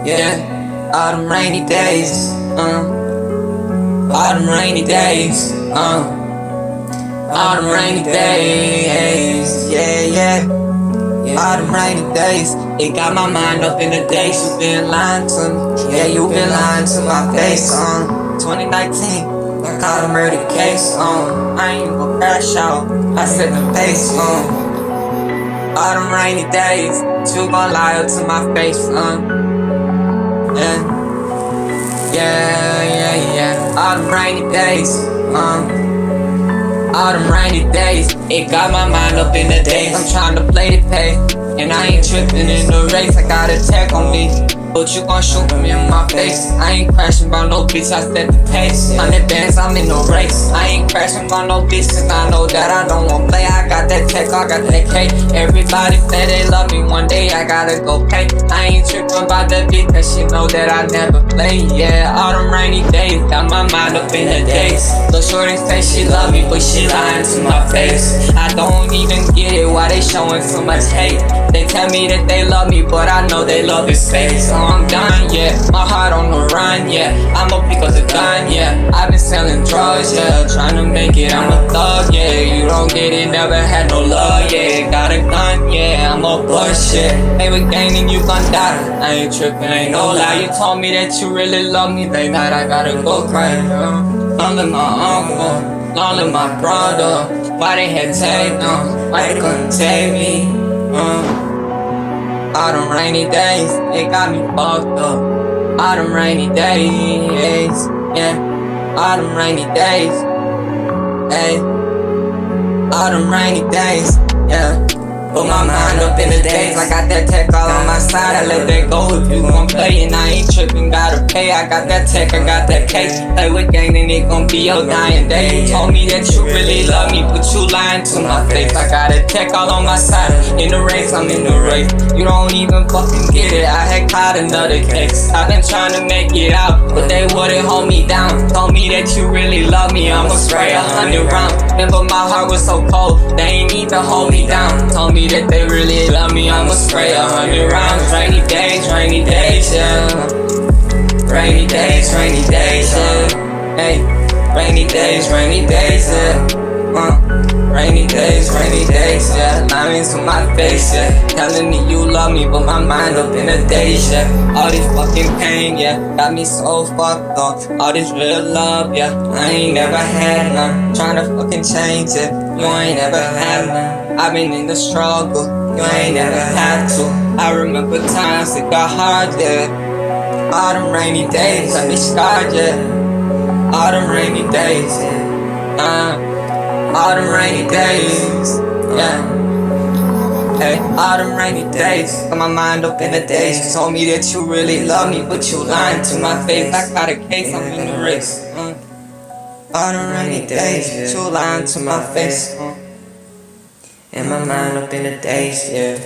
Yeah, all them rainy days, all them rainy days, all them rainy days, yeah. All them rainy days, it got my mind up in the days. You been lying to me, yeah, you been lying to my face. 2019, I caught a murder case. I ain't gonna crash out, I set the pace. All them rainy days, you gon' lie up to my face. Yeah. All them rainy days, all them rainy days, it got my mind up in the days. I'm tryna play the pay, and I ain't trippin' in the race. I got a tech on me, but you gon' shoot me in my face. I ain't crashing by no bitch, I set the pace. 100 bands, I'm in no race. I ain't crashing by no bitch, and I know that I don't wanna play. I got that tech, I got that cake. Everybody say they love me, one day I gotta go pay. I ain't trippin' about that bitch, cause she know that I never play. Yeah, all them rainy days, got my mind up in the days. Lil' shorty say she love me, but she lying to my face. I don't even get it, why they showing so much hate. They tell me that they love me, but I know they love his face. So I'm done, yeah, my heart on the run, yeah. I'ma pick up the gun, yeah. I've been selling drugs, yeah, trying to make it, I'm a thug, yeah. You don't get it, never had no love, yeah. Got a gun, yeah, I'm a bullshit. Hey, we gaining, you gon' die. I ain't trippin', ain't no lie. You told me that you really love me, that night I gotta go cry. All of my uncle, all of my brother, why they had take, why they couldn't take me, all them rainy days, it got me fucked up. All them rainy days, yeah. All them rainy days, hey. All them rainy days, yeah. Put my mind up in the days, I got that tech all on my side. I let that go if you gon' play, and I ain't trippin', gotta pay. I got that tech, I got that case. Play with gang, then it gon' be your dying day. You told me that you really love me, but you lying to my face. I got a tech all on my side. In the race, I'm in the race. You don't even fucking get it. I had caught another case. I've been trying to make it out, but they wouldn't hold me down. Told me that you really love me, I'ma spray 100 rounds. Remember my heart was so cold, they ain't even hold me down. Told me that they really love me, I'ma spray 100 rounds. Rainy days, yeah. Rainy days, yeah. Hey, rainy days, yeah. Rainy days, yeah. Lying to my face, yeah. Telling me you love me, but my mind up in the days, yeah. All this fucking pain, yeah. Got me so fucked up. All this real love, yeah. I ain't never had none. Tryna fucking change it. You ain't never had none. I've been in the struggle. You ain't never had to. I remember times it got hard, yeah. All them rainy days, let me start, yeah. All them rainy days, all them rainy days, yeah. Hey, all them rainy days, got my mind up in the days. You told me that you really love me, but you lying to my face. I got a case, I'm in the race. All them rainy days, you lying to my face. And my mind up in the days, yeah.